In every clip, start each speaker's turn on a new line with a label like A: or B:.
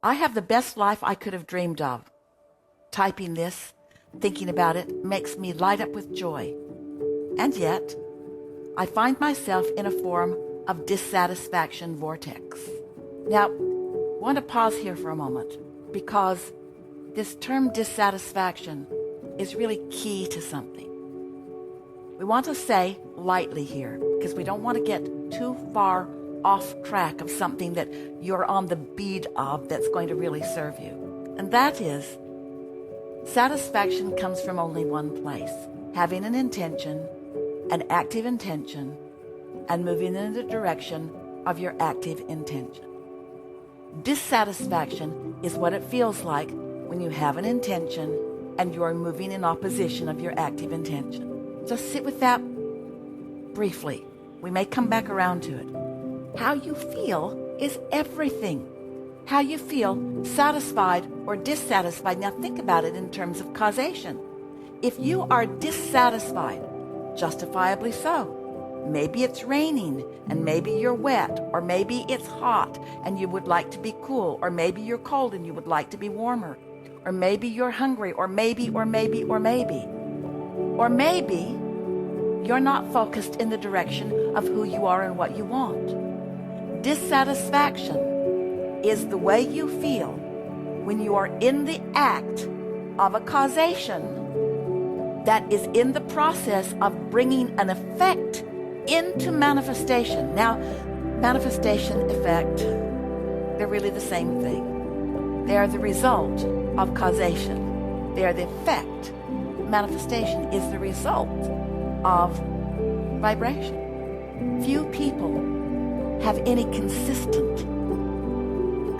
A: I have the best life I could have dreamed of. Typing this, thinking about it, makes me light up with joy. And yet, I find myself in a form of dissatisfaction vortex. Now, I want to pause here for a moment because this term dissatisfaction is really key to something. We want to say lightly here because we don't want to get too far off track of something that you're on the beat of that's going to really serve you. And that is, satisfaction comes from only one place: having an intention, an active intention, and moving in the direction of your active intention. Dissatisfaction is what it feels like when you have an intention and you are moving in opposition of your active intention. Just sit with that briefly. We may come back around to it. How you feel is everything. How you feel, satisfied or dissatisfied. Now think about it in terms of causation. If you are dissatisfied, justifiably so, maybe it's raining and maybe you're wet, or maybe it's hot and you would like to be cool, or maybe you're cold and you would like to be warmer, or maybe you're hungry, or maybe you're not focused in the direction of who you are and what you want. Dissatisfaction is the way you feel when you are in the act of a causation that is in the process of bringing an effect into manifestation. Now, manifestation, effect, they're really the same thing. They are the result of causation. They are the effect. Manifestation is the result of vibration. Few people have any consistent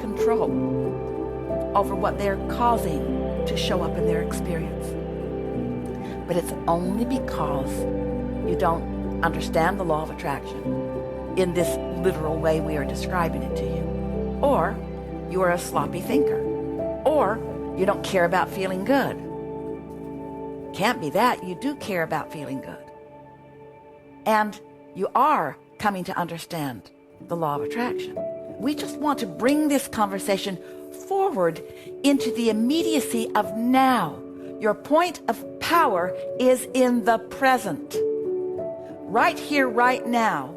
A: control over what they're causing to show up in their experience. But it's only because you don't understand the law of attraction in this literal way we are describing it to you. Or you are a sloppy thinker. Or you don't care about feeling good. Can't be that. You do care about feeling good. And you are coming to understand the law of attraction. We just want to bring this conversation forward into the immediacy of now. Your point of power is in the present. Right here, right now.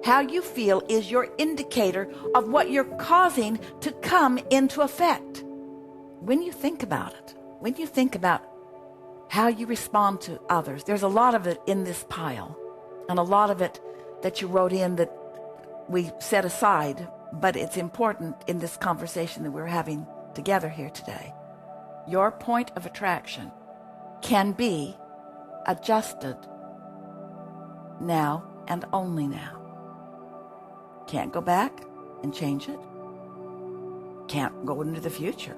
A: How you feel is your indicator of what you're causing to come into effect. When you think about it, when you think about how you respond to others, there's a lot of it in this pile, and a lot of it that you wrote in that we set aside, but it's important in this conversation that we're having together here today. Your point of attraction can be adjusted now and only now. Can't go back and change it. Can't go into the future.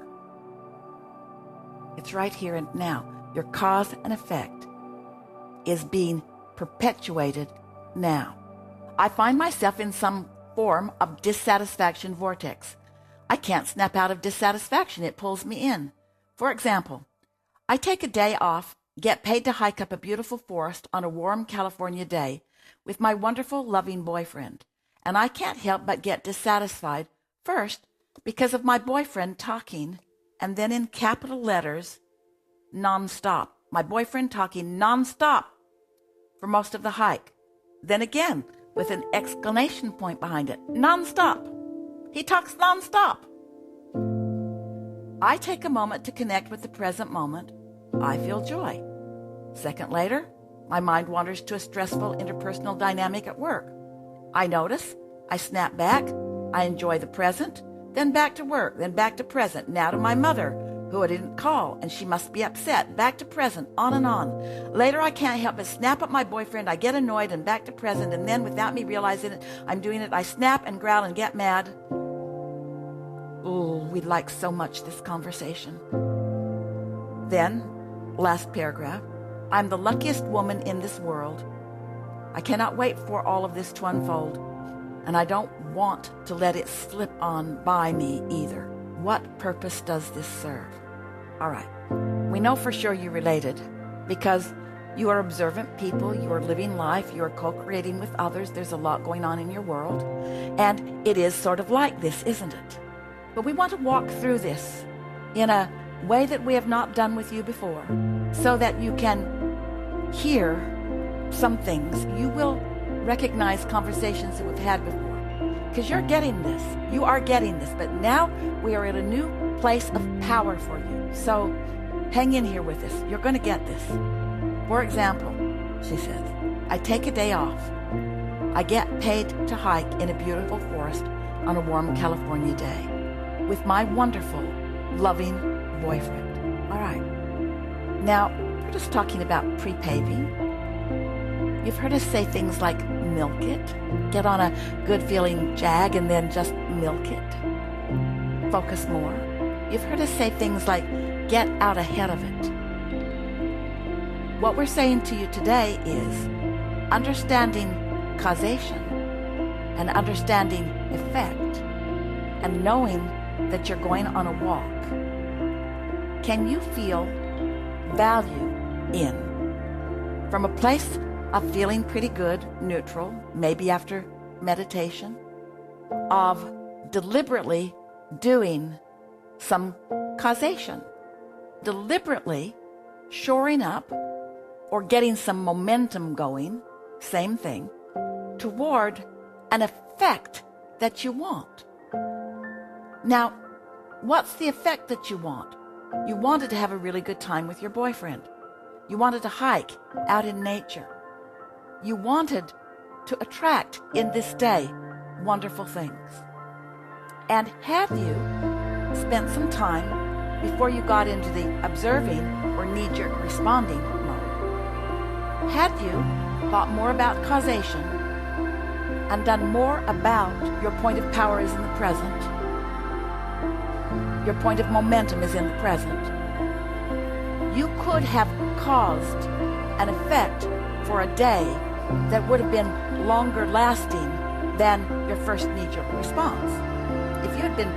A: It's right here and now. Your cause and effect is being perpetuated now. I find myself in some form of dissatisfaction vortex. I can't snap out of dissatisfaction. It pulls me in. For example, I take a day off, get paid to hike up a beautiful forest on a warm California day with my wonderful, loving boyfriend. And I can't help but get dissatisfied, first because of my boyfriend talking, and then in capital letters, nonstop. My boyfriend talking nonstop for most of the hike. Then again, with an exclamation point behind it, nonstop. He talks nonstop. I take a moment to connect with the present moment. I feel joy. Second later, my mind wanders to a stressful interpersonal dynamic at work. I notice, I snap back, I enjoy the present, then back to work, then back to present, now to my mother, who I didn't call, and she must be upset, back to present, on and on. Later, I can't help but snap at my boyfriend, I get annoyed, and back to present, and then without me realizing it, I'm doing it, I snap and growl and get mad. Ooh, we like so much this conversation. Then, last paragraph, I'm the luckiest woman in this world. I cannot wait for all of this to unfold, and I don't want to let it slip on by me either. What purpose does this serve? All right, we know for sure you're related because you are observant people, you are living life, you are co-creating with others, there's a lot going on in your world, and it is sort of like this, isn't it? But we want to walk through this in a way that we have not done with you before, so that you can hear some things. You will recognize conversations that we've had before, because you're getting this. You are getting this. But now we are in a new place of power for you. So hang in here with us. You're going to get this. For example, she says, I take a day off. I get paid to hike in a beautiful forest on a warm California day with my wonderful, loving boyfriend. All right. Now, we're just talking about pre-paving. You've heard us say things like milk it, get on a good feeling jag and then just milk it. Focus more. You've heard us say things like get out ahead of it. What we're saying to you today is understanding causation and understanding effect and knowing that you're going on a walk. Can you feel value in from a place of feeling pretty good, neutral, maybe after meditation, of deliberately doing some causation, deliberately shoring up or getting some momentum going, same thing, toward an effect that you want? Now, what's the effect that you want? You wanted to have a really good time with your boyfriend. You wanted to hike out in nature. You wanted to attract in this day wonderful things. And had you spent some time before you got into the observing or knee-jerk responding mode, had you thought more about causation and done more about your point of power is in the present, your point of momentum is in the present, you could have caused an effect for a day that would have been longer lasting than your first knee-jerk response. If you had been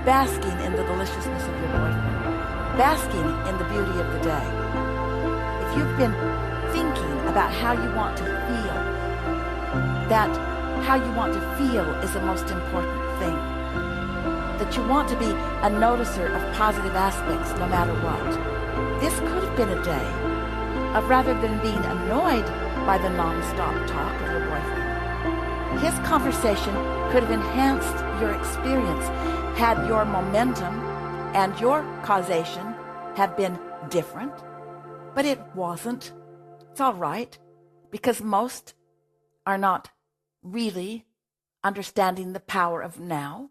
A: basking in the deliciousness of your boyfriend, basking in the beauty of the day, if you've been thinking about how you want to feel, that how you want to feel is the most important thing, that you want to be a noticer of positive aspects no matter what, this could have been a day of, rather than being annoyed by the non-stop talk of your boyfriend, his conversation could have enhanced your experience had your momentum and your causation have been different. But it wasn't. It's all right, because most are not really understanding the power of now.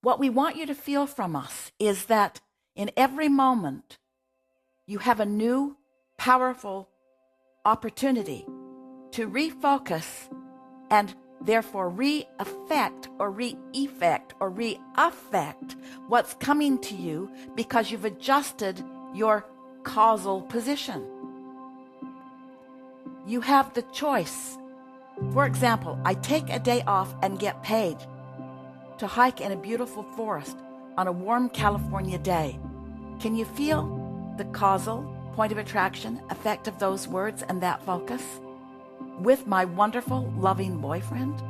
A: What we want you to feel from us is that in every moment you have a new, powerful opportunity to refocus and therefore re-affect or re-effect or re-affect what's coming to you because you've adjusted your causal position. You have the choice. For example, I take a day off and get paid to hike in a beautiful forest on a warm California day. Can you feel the causal point of attraction effect of those words and that focus? With my wonderful, loving boyfriend?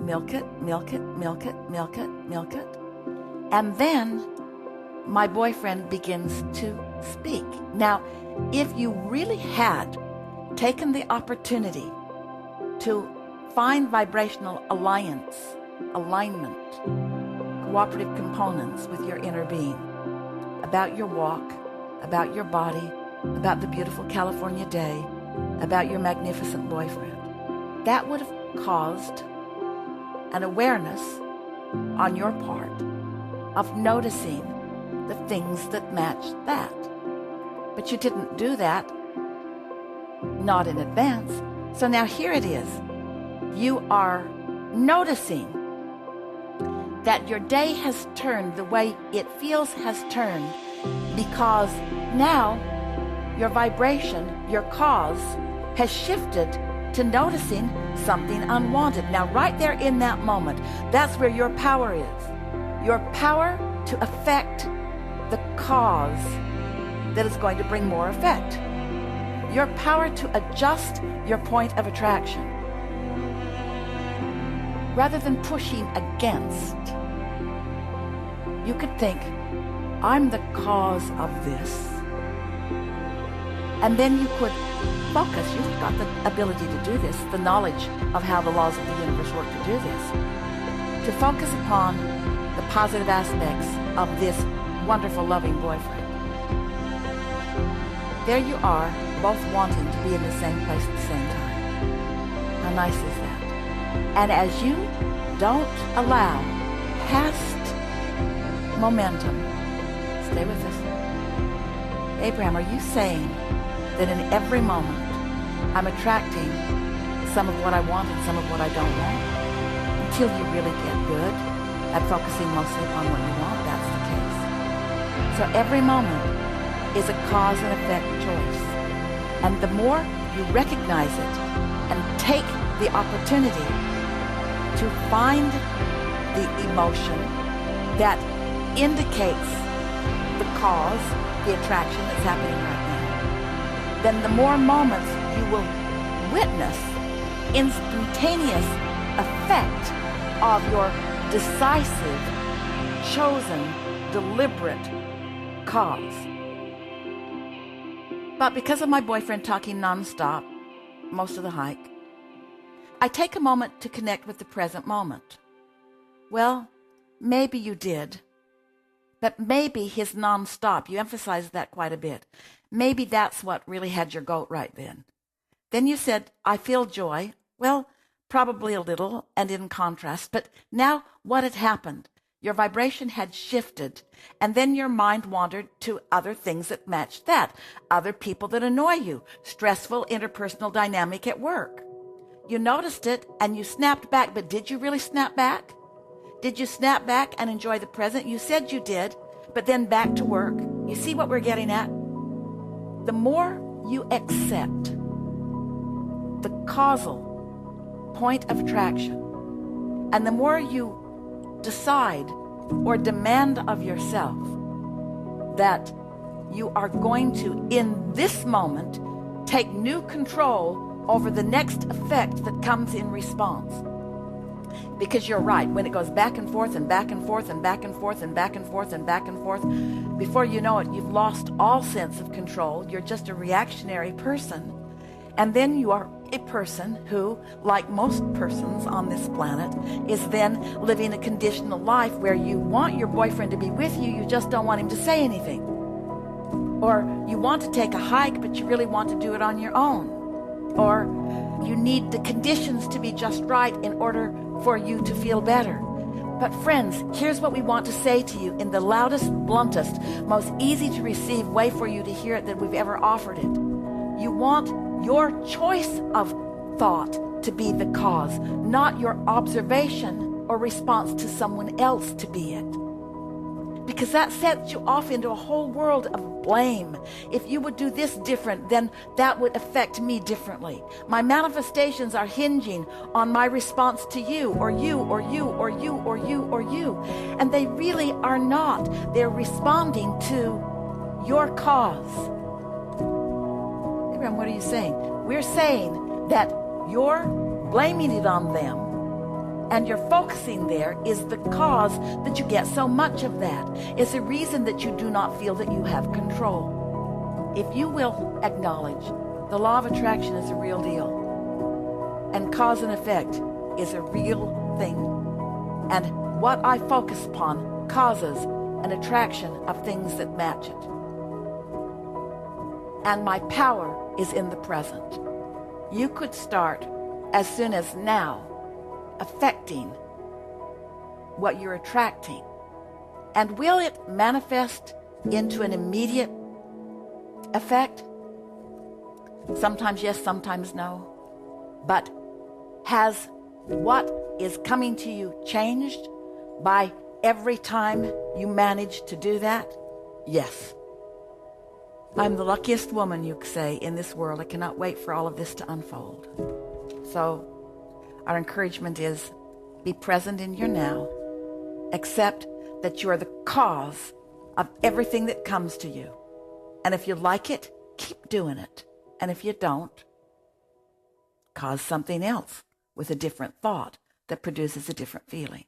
A: Milk it, milk it, milk it, milk it, milk it. And then my boyfriend begins to speak. Now, if you really had taken the opportunity to find vibrational alignment, cooperative components with your inner being, about your walk, about your body, about the beautiful California day, about your magnificent boyfriend, that would have caused an awareness on your part of noticing the things that matched that. But you didn't do that, not in advance. So now here it is. You are noticing that your day has turned the way it feels has turned, because now your vibration, your cause, has shifted to noticing something unwanted. Now, right there in that moment, that's where your power is. Your power to affect the cause that is going to bring more effect. Your power to adjust your point of attraction. Rather than pushing against, you could think, I'm the cause of this. And then you could focus. You've got the ability to do this, the knowledge of how the laws of the universe work to do this, to focus upon the positive aspects of this wonderful, loving boyfriend. There you are, both wanting to be in the same place at the same time. How nice is that? And as you don't allow past momentum, stay with us. Abraham, are you saying that in every moment I'm attracting some of what I want and some of what I don't want? Until you really get good at focusing mostly upon what you want, that's the case. So every moment is a cause and effect choice. And the more you recognize it and take the opportunity to find the emotion that indicates the cause, the attraction that's happening right now, then the more moments you will witness instantaneous effect of your decisive, chosen, deliberate cause. But because of my boyfriend talking nonstop most of the hike, I take a moment to connect with the present moment. Well, maybe you did, but maybe his nonstop, you emphasized that quite a bit. Maybe that's what really had your goat right then. Then you said, I feel joy. Well, probably a little and in contrast, but now what had happened? Your vibration had shifted, and then your mind wandered to other things that matched that. Other people that annoy you, stressful interpersonal dynamic at work. You noticed it and you snapped back, but did you really snap back? Did you snap back and enjoy the present? You said you did, but then back to work. You see what we're getting at? The more you accept the causal point of attraction, and the more you decide or demand of yourself that you are going to, in this moment, take new control over the next effect that comes in response. Because you're right, when it goes back and forth and back and forth and back and forth and back and forth and back and forth, before you know it, you've lost all sense of control. You're just a reactionary person. And then you are a person who, like most persons on this planet, is then living a conditional life where you want your boyfriend to be with you, you just don't want him to say anything. Or you want to take a hike, but you really want to do it on your own. Or you need the conditions to be just right in order for you to feel better. But friends, here's what we want to say to you in the loudest, bluntest, most easy to receive way for you to hear it that we've ever offered it. You want your choice of thought to be the cause, not your observation or response to someone else to be it. Because that sets you off into a whole world of blame. If you would do this different, then that would affect me differently. My manifestations are hinging on my response to you, or you, or you, or you, or you, or you. And they really are not. They're responding to your cause. Abraham, what are you saying? We're saying that you're blaming it on them, and you're focusing there is the cause that you get so much of that. It's a reason that you do not feel that you have control. If you will acknowledge the law of attraction is a real deal, and cause and effect is a real thing, and what I focus upon causes an attraction of things that match it. And my power is in the present. You could start as soon as now affecting what you're attracting. And will it manifest into an immediate effect? Sometimes yes, sometimes no. But has what is coming to you changed by every time you manage to do that? Yes. I'm the luckiest woman, you could say, in this world. I cannot wait for all of this to unfold. So our encouragement is be present in your now. Accept that you are the cause of everything that comes to you. And if you like it, keep doing it. And if you don't, cause something else with a different thought that produces a different feeling.